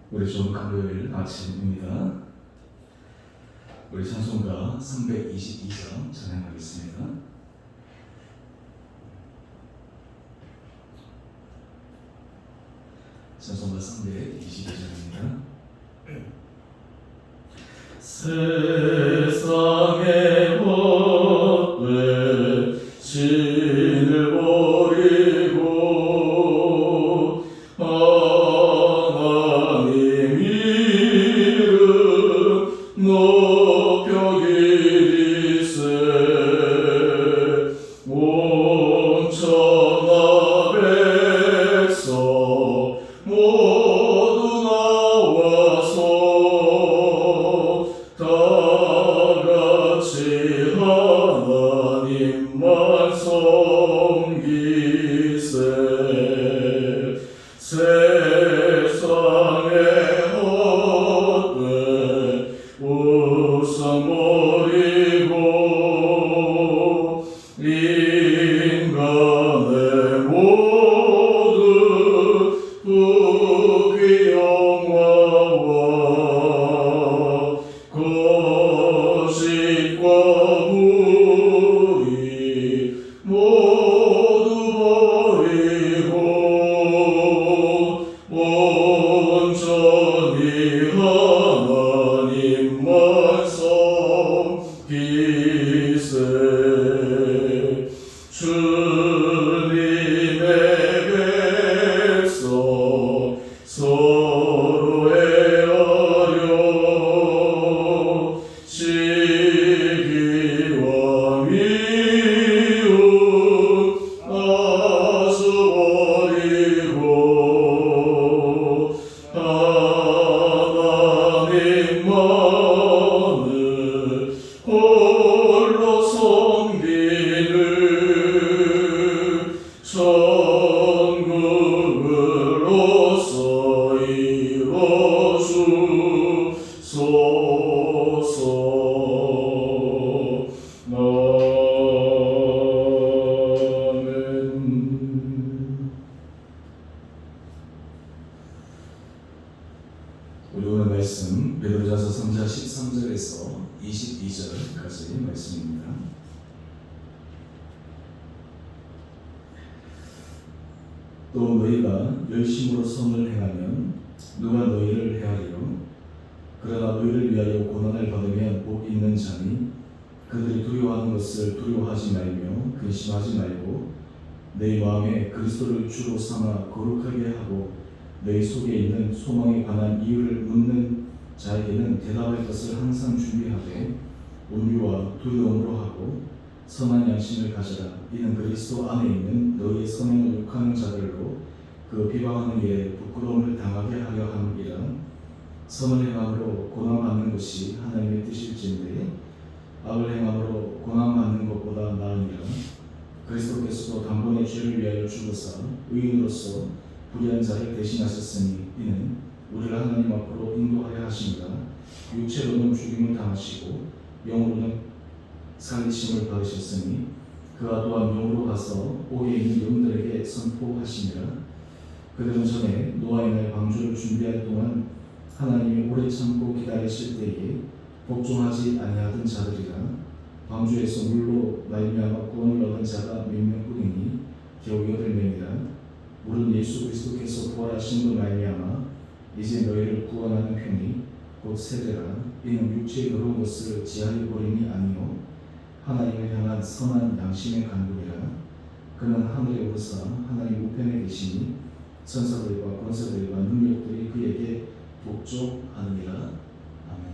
우리 좋은 금요일 아침입니다. 우리 찬송가 322장 찬양하겠습니다. 찬송가 322장입니다. 세상의 못된 신을 버리고 하나님 이름 높여 기리세 온 천하 백성 모두 나와서 다같이 하나님만 섬기세 세상의 헛된 우상 버리고 인간의 모든 부귀 영화와 거식과 부리 모두 버리고 온전히 하나님만 섬기세 주님의 백성 서로 헤아려 시기와 미움 아수 버리고 하나님만을 홀로 섬기는 천국으로서 이뤄주소서. 아멘. 우리 오늘 말씀 베드로전서 3장 13절에서 22절까지 말씀입니다. 또 너희가 열심으로 선을 행하면 누가 너희를 헤아리요 그러나 너희를 위하여 고난을 받으면 복 있는 자니 그들이 두려워하는 것을 두려워하지 말며 근심하지 말고 내 마음에 그리스도를 주로 삼아 거룩하게 하고 너희 속에 있는 소망에 관한 이유를 묻는 자에게는 대답할 것을 항상 준비하되 온유와 두려움으로 하고 선한 양심을 가져라. 이는 그리스도 안에 있는 너희의 선행을 욕하는 자들로 그 비방하는 일에 부끄러움을 당하게 하려 함이라. 선을 행함으로 고난받는 것이 하나님의 뜻일진데 악을 행함으로 고난받는 것보다 나으니라. 그리스도께서도 단번에 죄를 위하여 죽으사 의인으로서 불의한 자를 대신하셨으니 이는 우리를 하나님 앞으로 인도하여 하심이라. 육체로는 죽임을 당하시고 영으로는 살리심을 받으셨으니 그가 또한 영으로 가서 오해 있는 영들에게 선포하시니라. 그들은 전에 노아의 날 방주를 준비할 동안 하나님이 오래 참고 기다리실 때에 복종하지 아니하던 자들이라. 방주에서 물로 말미암아 구원을 얻은 자가 몇 명뿐이니 겨우 8명이라. 물은 예수 그리스도께서 부활하신 것 말미암아 이제 너희를 구원하는 편이 곧 세례라. 이는 육체의 더러운 것을 지하여 버림이 아니요 하나님을 향한 선한 양심의 간구이라. 그는 하늘에 오르사 하나님 우편에 계시니 천사들과 권세들과 능력들이 그에게 복종하느니라. 아멘.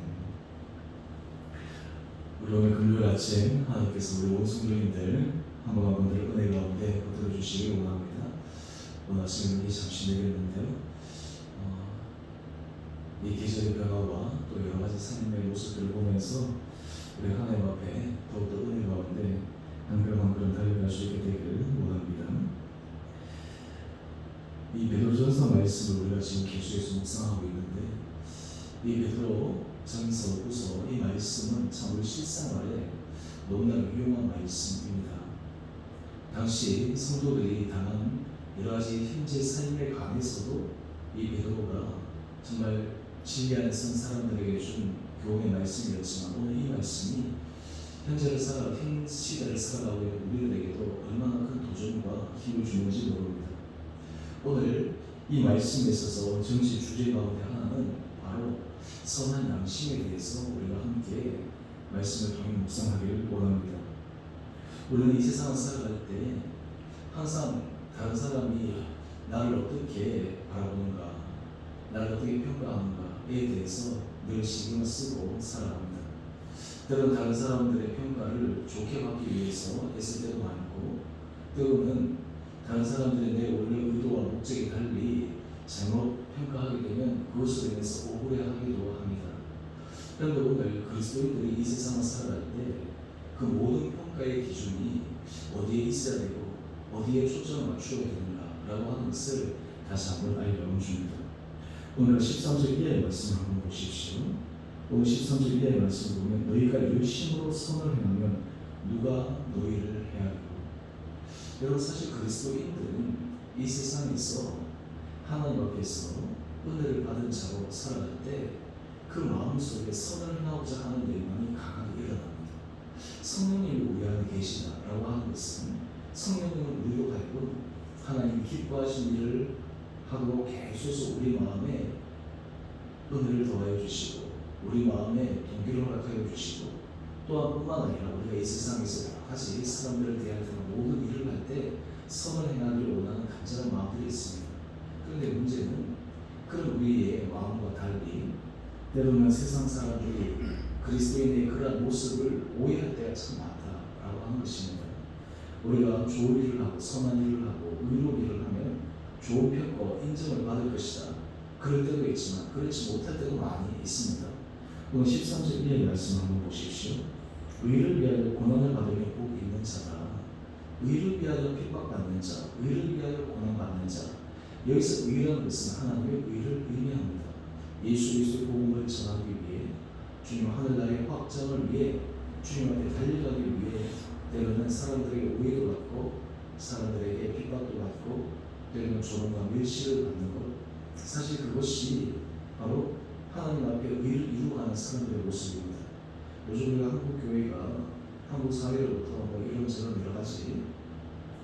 우리 오늘 금요일 아침 하나님께서 우리 온 성도님들 한 분 한 분들 은혜 가운데 붙들어 주시길 원합니다. 오늘 아침에 잠시 내렸는데요. 이 계절의 변화와 또 여러 가지 삶의 모습들을 보면서 우리 하나님 앞에 더욱더 은혜 가운데 한 걸음 한 걸음 달려갈 수 있게 되기를 원합니다. 이 베드로전서 말씀을 우리가 지금 계속해서 묵상하고 있는데 이 베드로전서 후서 이 말씀은 참 우리 실생활에 너무나 유용한 말씀입니다. 당시 성도들이 당한 여러 가지 현재 삶에 관해서도 이 베드로가 정말 진리 안에 선 사람들에게 준 교훈의 말씀이었지만 오늘 이 말씀이 현 시대를 살아가고 있는 우리들에게도 얼마나 큰 도전과 힘을 주는지 모릅니다. 오늘 이 말씀에 있어서 정치 주제 가운데 하나는 바로 선한 양심에 대해서 우리가 함께 말씀을 통해 묵상하기를 원합니다. 우리는 이 세상을 살아갈 때 항상 다른 사람이 나를 어떻게 바라보는가, 나를 어떻게 평가하는가에 대해서 늘 신경을 쓰고 살아갑니다. 때로는 다른 사람들의 평가를 좋게 받기 위해서 애쓸 때도 많고, 때로는 다른 사람들의 내 원래 의도와 목적이 달리 잘못 평가하게 되면 그것으로 인해서 억울해하기도 합니다. 그런데 오늘 그리스도인들이 이 세상을 살아갈 때 그 모든 평가의 기준이 어디에 있어야 되고 어디에 초점을 맞추어야 되는가라고 하는 것을 다시 한번 알려줍니다. 오늘 13절 이하의 말씀을 한번 보십시오. 오늘 13절 이하의 말씀을 보면 너희가 열심으로 선을 행하면 누가 너희를 해하리고. 여러분, 사실 그리스도인들은 이 세상에서 하나님 앞에서 은혜를 받은 자로 살아갈 때 그 마음속에 선을 행하고자 하는 열망이 강하게 일어납니다. 성령님이 우리 안에 계시다라고 하는 것은 성령님은 우리로 하여금 하나님이 기뻐하신 일을 하도록 계속 우리 마음에 은혜를 더하여 주시고 우리 마음에 동기를 허락하여 주시고, 또한 뿐만 아니라 우리가 이 세상에서 여러 가지 사람들을 대할 때나 모든 일을 할 때 선을 행하기를 원하는 간절한 마음들이 있습니다. 그런데 문제는 그런 우리의 마음과 달리 때로는 세상 사람들이 그리스도인의 그러한 모습을 오해할 때가 참 많다라고 하는 것입니다. 우리가 좋은 일을 하고 선한 일을 하고 의로운 일을 하면 좋은 평가와 인정을 받을 것이다. 그럴 때도 있지만 그렇지 못할 때도 많이 있습니다. 오늘 13절 이하의 말씀 한번 보십시오. 의를 위하여 고난을 받으며 복이 있는 자다. 의를 위하여 핍박받는 자, 의를 위하여 고난받는 자. 여기서 의라는 것은 하나님의 의를 의미합니다. 예수 그리스도의 복음을 전하기 위해, 주님 하늘나라의 확장을 위해, 주님 앞에 달려가기 위해 때로는 사람들에게 오해도 받고 사람들에게 핍박도 받고 때로는 조롱과 멸시를 받는 것, 사실 그것이 바로 하나님 앞에 의를 이루어가는 사람들의 모습입니다. 요즘 우리가 한국 교회가 한국 사회로부터 이런저런 여러 가지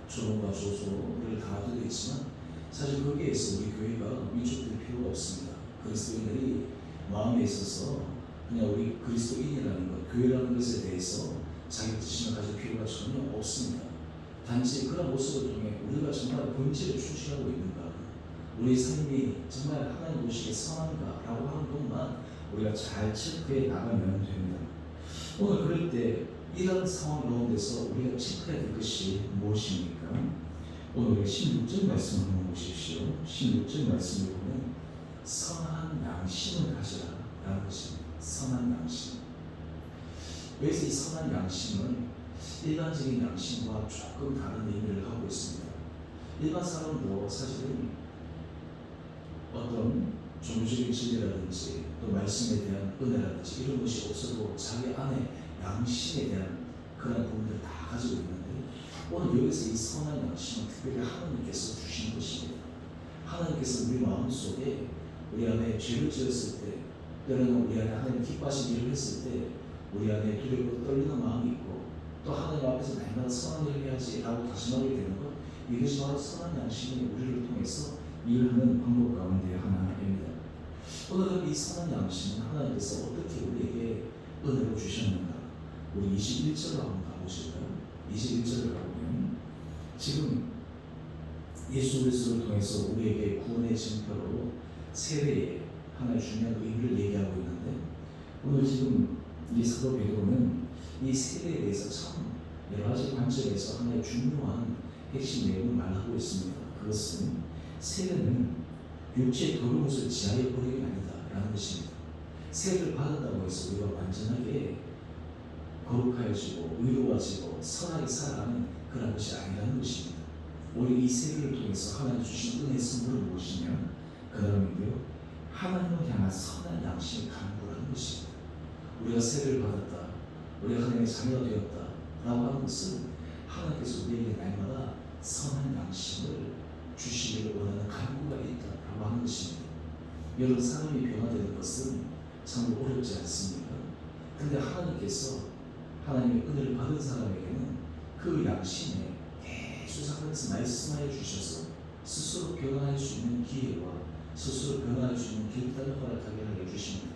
조롱과 조소를 당할 때도 있지만 사실 거기에서 우리 교회가 위축될 필요가 없습니다. 그리스도인들이 마음에 있어서 그냥 우리 그리스도인이라는 것, 교회라는 것에 대해서 자기 자신을 가질 필요가 전혀 없습니다. 단지 그런 모습을 통해 우리가 정말 본질을 추구하고 있는가, 우리 삶이 정말 하나님 보시기에 선한가라고 하는 것만 우리가 잘 체크해 나가면 됩니다. 오늘 그럴 때 이런 상황 가운데서 우리가 체크해야 될 것이 무엇입니까? 오늘 16절 말씀 한번 보십시오. 16절 말씀을 보면 선한 양심을 가지라 라는 것입니다. 선한 양심. 여기서 이 선한 양심은 일반적인 양심과 조금 다른 의미를 하고 있습니다. 일반 사람도 사실은 어떤 종교적인 진리라든지 또 말씀에 대한 은혜라든지 이런 것이 없어도 자기 안에 양심에 대한 그런 부분들을 다 가지고 있는데, 오늘 여기서 이 선한 양심은 특별히 하나님께서 주신 것입니다. 하나님께서 우리 마음속에 우리 안에 죄를 지었을 때, 때로는 우리 안에 하나님 기뻐하신 일을 했을 때 우리 안에 두렵고 떨리는 마음이 있고, 또 하나님 앞에서 날마다 선한 일을 해야지 라고 다짐하게 되는 것, 이것이 바로 선한 양심이 우리를 통해서 일하는 방법 가운데 하나입니다. 오늘은 이 선한 양심은 하나님께서 어떻게 우리에게 은혜로 주셨는가, 우리 21절로 한번 가보실까요? 21절을 가보면 지금 예수 그리스도를 통해서 우리에게 구원의 증표로 세례의 하나의 중요한 의미를 얘기하고 있는데, 오늘 지금 이 사도 베드로는 이 세례에 대해서 참 여러 가지 관점에서 하나의 중요한 핵심 내용을 말하고 있습니다. 그것은 세례는 육체의 더러움을 지하에 버리는 게 아니다 라는 것입니다. 세례를 받았다고 해서 우리가 완전하게 거룩하여지고 의로워지고 선하게 살아가는 그런 것이 아니라는 것입니다. 우리 이 세례를 통해서 하나님 주신 은혜의 선물은 무엇이냐, 그 다음인데요, 하나님을 향한 선한 양심을 강구하는 것입니다. 우리가 세례를 받았다, 우리가 하나님의 자녀가 되었다 라고 하는 것은 하나님께서 우리에게 날마다 선한 양심을 주시기를 원하는 간구가 있다라고 하는 것입니다. 여러분, 사람이 변화되는 것은 참 어렵지 않습니까? 근데 하나님께서 하나님의 은혜를 받은 사람에게는 그 양심에 계속하면서 말씀하여 주셔서 스스로 변화할 수 있는 기회와 스스로 변화할 수 있는 길단을 허락하게 하여 주십니다.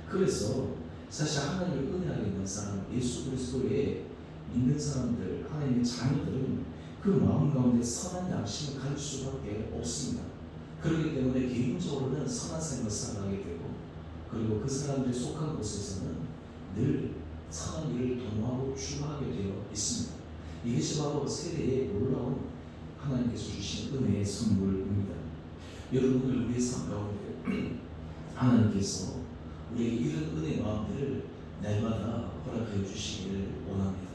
그래서 사실 하나님의 은혜 아래 있는 사람, 예수 그리스도에 믿는 사람들, 하나님의 자녀들은 그 마음 가운데 선한 양심을 가질 수밖에 없습니다. 그렇기 때문에 개인적으로는 선한 삶을 살아가게 되고, 그리고 그 사람들이 속한 곳에서는 늘 선한 일을 도모하고 추구하게 되어 있습니다. 이것이 바로 세대의 놀라운 하나님께서 주신 은혜의 선물입니다. 여러분, 오늘 우리의 삶 가운데 하나님께서 우리에게 이런 은혜 마음들을 날마다 허락하여 주시기를 원합니다.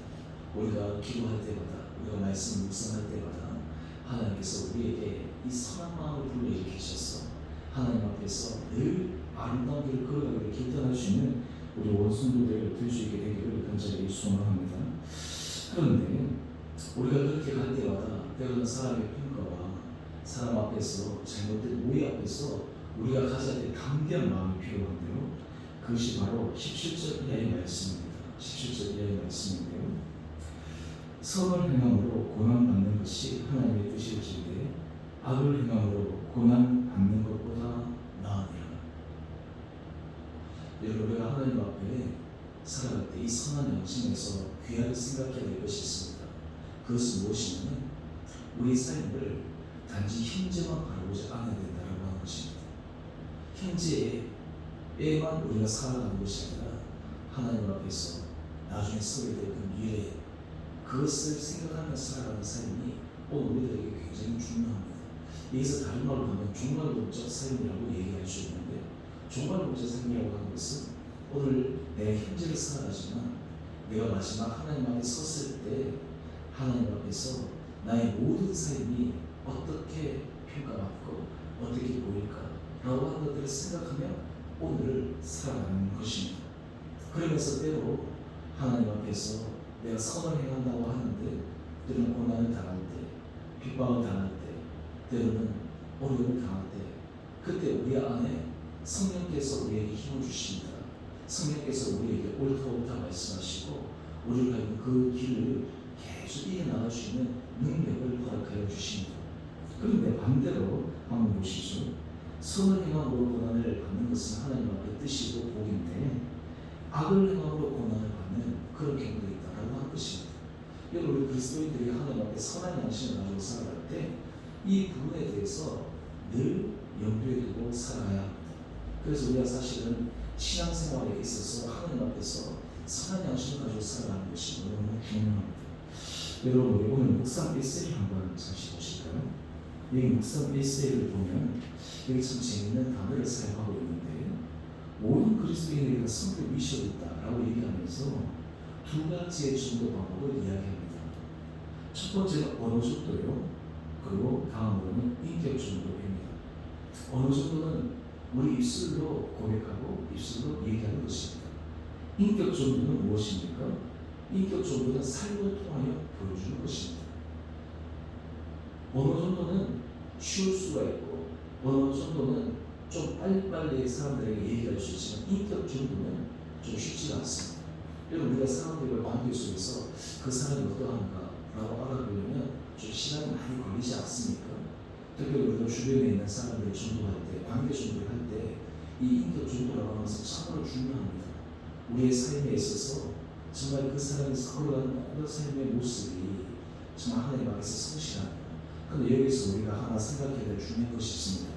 우리가 기도할 때마다, 우리가 말씀 묵상할 때마다 하나님께서 우리에게 이 선한 마음을 불러일으키셔서 하나님 앞에서 늘 아름다운 길을 걸어가기를 기도할 수 있는 우리 원성도들 될 수 있게 되기를 간절히 소망합니다. 그런데 우리가 그렇게 갈 때마다 때로는 사람의 평가와 사람 앞에서 잘못된 오해 앞에서 우리가 가져야 될 담대한 마음이 필요한데요. 그것이 바로 17절 이하의 말씀입니다. 17절 이하의 말씀인데요. 선을 행함으로 고난받는 것이 하나님의 뜻일진데 악을 행함으로 고난받는 것보다 나으니라. 여러분, 우리가 하나님 앞에 살아갈 때 이 선한 양심에서 귀하게 생각해야 될 것이 있습니다. 그것은 무엇이냐면 우리 삶을 단지 현재만 바라보지 않아야 된다고 하는 것입니다. 현재에만 우리가 살아가는 것이 아니라 하나님 앞에서 나중에 서게 될 그 미래, 그것을 생각하면서 살아가는 삶이 오늘 우리들에게 굉장히 중요합니다. 여기서 다른 말로 하면 종말론적 삶이라고 얘기할 수 있는데, 종말론적 삶이라고 하는 것은 오늘 내 현재를 살아가지만 내가 마지막 하나님 앞에 섰을 때 하나님 앞에서 나의 모든 삶이 어떻게 평가받고 어떻게 보일까 라고 하는 것들을 생각하며 오늘을 살아가는 것입니다. 그러면서 때로 하나님 앞에서 내가 선을 행한다고 하는데 때로는 고난을 당할 때, 핍박을 당할 때, 때로는 어려움을 당할 때, 그때 우리 안에 성령께서 우리에게 힘을 주십니다. 성령께서 우리에게 옳다 말씀하시고 우리가 그 길을 계속 이어나갈 수 있는 능력을 허락하여 주십니다. 그런데 반대로 한번 보시죠. 선을 행함으로 고난을 받는 것은 하나님 앞에 뜻이고 복인데 악을 행함으로 고난을 받는 그런 경우도 있다라고 하는 것입니다. 여러분, 우리 그리스도인들이 하나님 앞에 선한 양심을 가지고 살아갈 때 이 부분에 대해서 늘 염두에 두고 살아가야 합니다. 그래서 우리가 사실은 신앙생활에 있어서 하나님 앞에서 선한 양심을 가지고 살아가는 것이 너무 중요합니다. 여러분, 우리 오늘 묵상 에세이를 한번 잠시 보실까요? 이 묵상 에세이를 보면 여기 참 재밌는 단어를 사용하고 있는데, 모든 그리스도인에게 다 성격 미션이 있다라고 얘기하면서 두 가지의 전도 방법을 이야기합니다. 첫 번째는 언어 전도요. 그리고 다음으로는 인격 전도입니다. 언어 전도는 우리 입술로 고백하고 입술로 얘기하는 것입니다. 인격 전도는 무엇입니까? 인격 전도는 삶을 통하여 보여주는 것입니다. 언어 전도는 쉬울 수가 있고, 언어 전도는 좀 빨리빨리 사람들에게 얘기할 수 있지만 인격 전도는 좀 쉽지가 않습니다. 여러분, 우리가 사람들과 관계 속에서 그 사람이 어떠한가 라고 알아보려면 좀 시간이 많이 걸리지 않습니까? 특별히 우리가 주변에 있는 사람들을 전도할 때, 관계 전도를 할 때 이 인격 전도라고 하는 것은 참으로 중요합니다. 우리의 삶에 있어서 정말 그 사람이 걸어가는 모든 삶의 모습이 정말 하나님 앞에서 성실합니다. 그런데 여기서 우리가 하나 생각해야 될 중요한 것이 있습니다.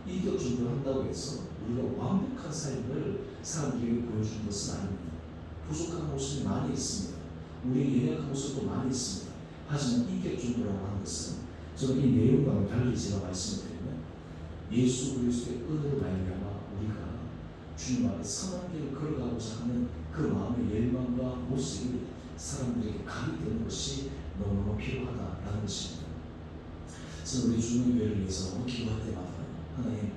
인격 전도를 한다고 해서 우리가 완벽한 삶을 사람들에게 보여주는 것은 아닙니다. 부족한 모습이 많이 있습니다. 우리의 연약한 모습도 많이 있습니다. 하지만 인격 전도라고 하는 것은, 저는 이 내용과는 달리 제가 말씀을 드리면 예수 그리스도의 은혜로 말미암아 우리가 주님 앞에 선한 길을 걸어가고자 하는 그 마음의 열망과 모습이 사람들에게 각인되는 것이 너무너무 필요하다라는 것입니다. 저는 우리 주님교회를 위해서 기도할 때마다 하나님,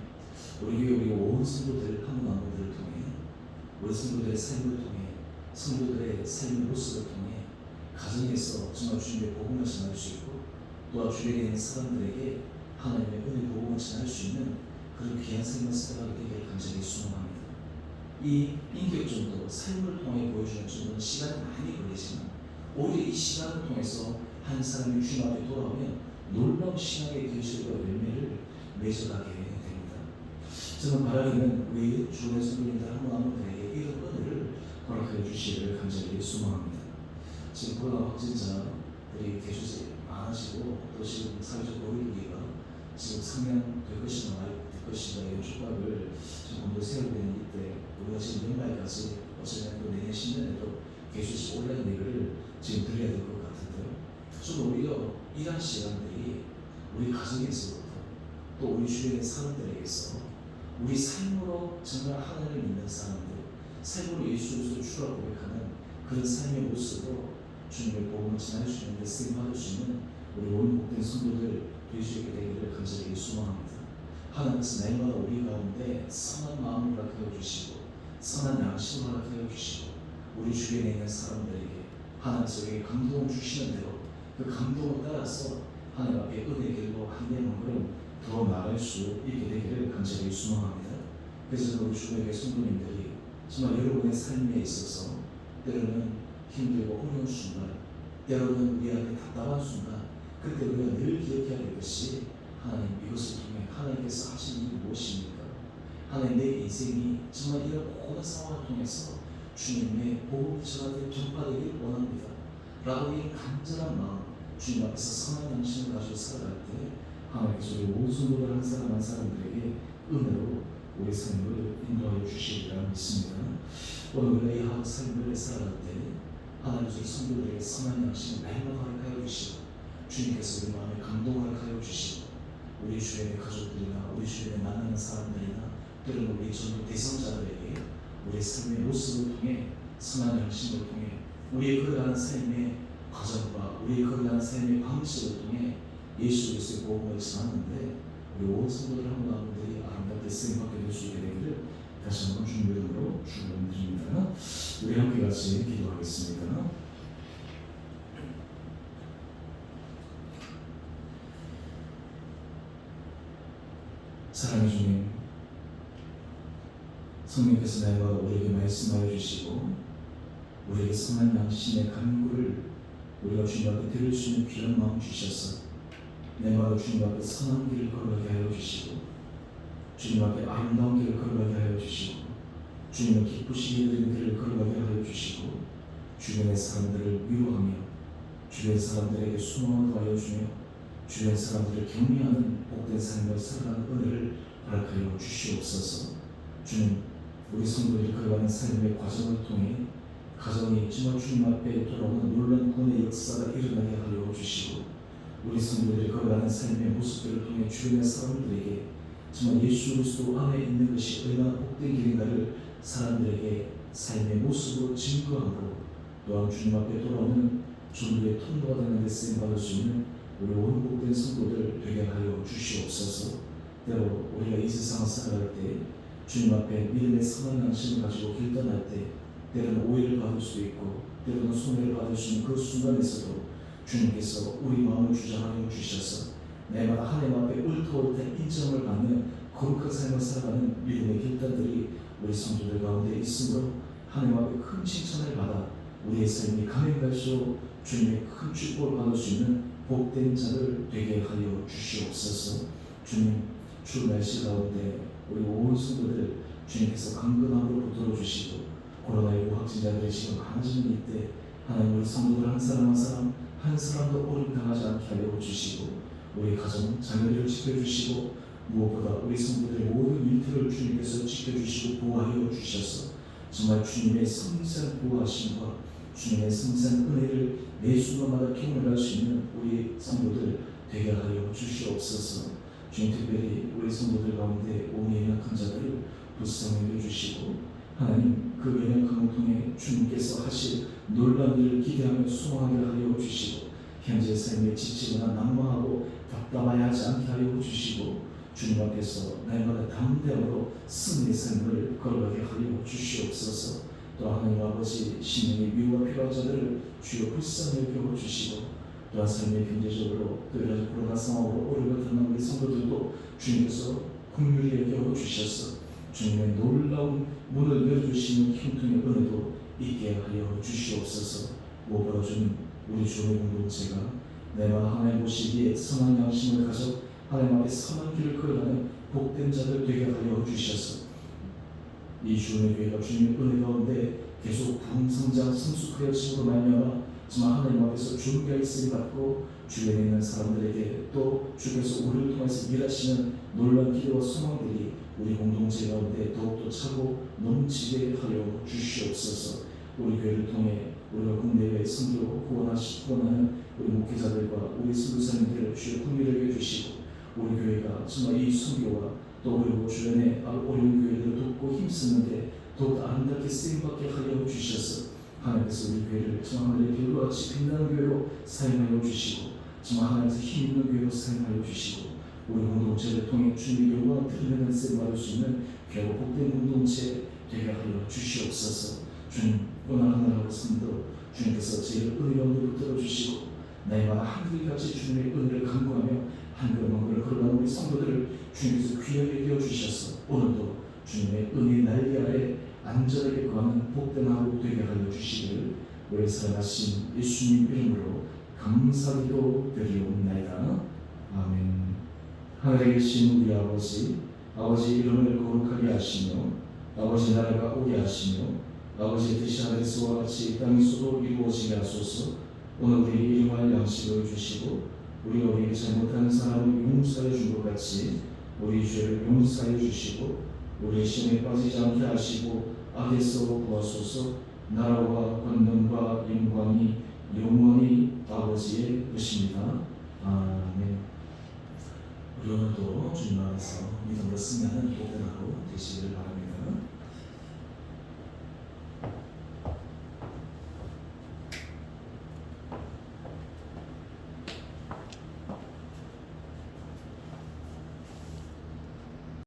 우리 교회 우리 온 성도들 한 분 한 분들을 통해, 우리 성도들의 삶을 통해, 성도들의 삶의 모습을 통해 가정에서 정말 주님의 복음을 전할 수 있고, 또 주변에 있는 사람들에게 하나님의 은혜 복음을 전할 수 있는 그런 귀한 삶을 살아가게 되기를 간절히 소망합니다. 이 인격전도 삶을 통해 보여주는 전도는 시간이 많이 걸리지만 오히려 이 시간을 통해서 한 사람이 주님 앞에 돌아오면 놀라운 신앙의 결실과 열매를 맺어가게 됩니다. 저는 바라기는 우리 주변 성도님들 한 분 한 분들에게 이런 은혜를 허락해 주시기를 간절히 소망합니다. 지금 코로나 확진자들이 계속 많아지고 또 지금 사회적 거리두기가 지금 상향될 것이나 될 것이나 이런 촉각을 조금 더 세우고 있는 이때 우리가 지금 연말까지 어쩌면 또 내년 신년에도 계속 온라인 예배를 지금 드려야 될 것 같은데요. 저는 오히려 이러한 시간들이 우리 가정에서부터 또 우리 주변의 사람들에게서 우리 삶으로 정말 하나님을 믿는 사람들, 삶으로 예수 그리스도를 주라고 고백하는 그런 삶의 모습으로 주님의 복음을 전해주시는데 쓰임받을 수 있는 우리 온 복된 성도들 되시게 되기를 간절히 소망합니다. 하나님께서 날마다 우리 가운데 선한 마음을 허락하여 주시고 선한 양심을 허락하여 주시고 우리 주변에 있는 사람들에게 하나님께서 우리에게 감동을 주시는 대로 그 감동을 따라서 하나님 앞에 은혜의 길로 한 걸음 한 걸음 더 나아갈 수 있게 되기를 간절히 소망합니다. 그래서 우리 주변의 성도님들이 정말 여러분의 삶에 있어서 때로는 힘들고 어려운 순간, 때로는 우리한테 답답한 순간, 그때 우리가 늘 기억해야 될 것이 하나님 이것을 통해 하나님께서 하신 일이 무엇입니까? 하나님 내 인생이 정말 이런 고난 상황을 통해서 주님의 복음이 저한테 전파되길 원합니다. 라고 이런 간절한 마음, 주님 앞에서 선한 양심을 가지고 살아갈 때 하나님께서 우리 모든 성도들 한 사람 한 사람들에게 은혜로 우리 삶을 인도하여 주시리라 믿습니다. 오늘 우리가 이 삶을 살아갈 때 하나님께서 성도들에게 선한 양심을 날마다 허락하여 주시고 주님께서 우리 마음에 감동을 허락하여 주시고 우리 주변의 가족들이나 우리 주변에 만나는 사람들이나 또는 우리 전도 대상자들에게 우리의 삶의 모습을 통해 선한 양심을 통해 우리의 걸어가는 삶의 과정과 우리의 걸어가는 삶의 방식을 통해 예수 그리스도의 복음을 전하는데 우리 온 성도들 한 분 한 분들이 아름답게 쓰임받게 될 수 있게 되기를 다시 한번 주님의 이름으로 축원드립니다. 우리 함께 같이 기도하겠습니다. 사랑의 주님, 성령께서 날마다 우리에게 말씀하여 주시고 우리에게 선한 양심의 간구를 우리가 주님 앞에 드릴 수 있는 귀한 마음 주셔서 날마다 주님 앞에 선한 길을 걸어가게 하여 주시고 주님 앞에 아름다운 길을 걸어가게 하여 주시고 주님을 기쁘시게 여기는 길을 걸어가게 하여 주시고 주변의 사람들을 위로하며 주변 사람들에게 소망을 더하여 주며 주변 사람들을 격려하는 복된 삶을 살아가는 은혜를 허락하여 주시옵소서. 주님, 우리 성도들이 걸어가는 삶의 과정을 통해 가정이 정말 주님 앞에 돌아오는 놀라운 구원의 역사가 일어나게 하여 주시고 우리 성도들이 걸어가는 삶의 모습들을 통해 주변의 사람들에게 정말 예수 그리스도 안에 있는 것이 얼마나 복된 길인가를 사람들에게 삶의 모습으로 증거하고 또한 주님 앞에 돌아오는 전도의 통로가 되는 데 쓰임받을 수 있는 우리 온 복된 성도들 되게 하여 주시옵소서. 때로 우리가 이 세상을 살아갈 때 주님 앞에 믿음의 선한 양심을 가지고 길 떠날 때 때로는 오해를 받을 수도 있고 때로는 손해를 받을 수 있는 그 순간에서도 주님께서 우리 마음을 주장하여 주셔서 내가 하나님 앞에 옳다 인정을 받는 거룩한 삶을 살아가는 믿음의 길단들이 우리 성도들 가운데 있으므로 하나님 앞에 큰 칭찬을 받아 우리의 삶이 가면 갈수록 주님의 큰 축복을 받을 수 있는 복된 자들 되게 하여 주시옵소서. 주님, 추운 날씨 가운데 우리 온 성도들 주님께서 강건함으로 붙들어 주시고 코로나19 확진자들이 지금 많아지는 이때 하나님 우리 성도들 한 사람 한 사람 한 사람도 어려움 당하지 않게 하여 주시고 우리 가정 자녀들을 지켜주시고 무엇보다 우리 성도들의 모든 일터를 주님께서 지켜주시고 보호하여 주셔서 정말 주님의 성산 보호하심과 주님의 성산 은혜를 매 순간마다 경험할 수 있는 우리 성도들 되게 하여 주시옵소서. 주님, 특별히 우리 성도들 가운데 몸이 연약한 자들을 불쌍히 여겨주시고 하나님 그 연약함을 통해 주님께서 하실 놀라운 일을 기대하며 소망하게 하여 주시고 현재 삶에 지치거나 낙망하고 답답하지 않게 하여 주시고 주님 앞에서 날마다 담대함으로 승리의 삶을 걸어가게 하여 주시옵소서. 또 하나님 아버지 심령의 위로가 필요한 자들을 주여 불쌍히 여겨 주시고 또한 삶의 경제적으로 또 이런 코로나 상황으로 어려움을 당한 우리 성도들도 주님께서 긍휼히 여겨 주셔서 주님의 놀라운 문을 열어주시는 형통의 은혜도 있게 하여 주시옵소서. 무엇보다 주님, 우리 주의 공동체가 내가 하나님 보시기에 선한 양심을 가져 하나님 앞에 선한 길을 걸어가는 복된 자들 되게 하여 주셔서 이 주님의 교회가 주님의 은혜 가운데 계속 부흥성장 성숙하여짐으로 말미암아 정말 하나님 앞에서 준비할 쓰임 받고 주변에 있는 사람들에게 또 주께서 우리를 통해서 일하시는 놀라운 기대와 소망들이 우리 공동체 가운데 더욱더 차고 넘치게 하여 주시옵소서. 우리 교회를 통해 우리가 국내외 선교 후원하는 우리 목회자들과 우리 선교사님들을 주의 긍휼히 여겨주시고 우리 교회가 정말 이 선교와 또 그리고 주변의 어려운 교회들을 돕고 힘쓰는데 더욱 아름답게 쓰임받게 하여 주셔서 하나님께서 우리 교회를 정말 하늘의 별과 같이 빛나는 교회로 사용하여 주시고 정말 하나님께서 힘 있는 교회로 사용하여 주시고 우리 공동체를 통해 주님의 영광을 드러내는 쓰임 받을 수 있는 귀하고 복된 공동체 되게 하여 주시옵소서. 주님, 오늘 하나라고 섬도 주님께서 제일 은혜로운 붙들어 주시고 날마다 한글같이 주님의 은혜를 간구하며 한 걸음 한 걸음 걸어가는 우리 성도들을 주님께서 귀하게 여겨 주셔서 오늘도 주님의 은혜의 날개 아래 안전하게 거하는 복된 하루 되게 하여 주시기를 우리 살아가신 예수님 이름으로 감사기도 드리옵나이다. 아멘. 하늘에 계신 우리 아버지, 아버지 이름을 거룩하게 하시며 아버지 나라가 오게 하시며 아버지의 뜻이 하늘에서와 같이 땅에서도 이루어지게 하소서. 오늘 우리 일용할 양식을 주시고 우리가 우리에게 잘못한 사람을 용서해 준 것 같이 우리 죄를 용서해 주시고 우리의 시험에 빠지지 않게 하시고 악에서 구하소서. 나라와 권능과 영광이 영원히 아버지의 것입니다. 아멘. 우리 오늘도 주님 안에서 믿음으로 승리하는 복된 하루 되시기를 바랍니다.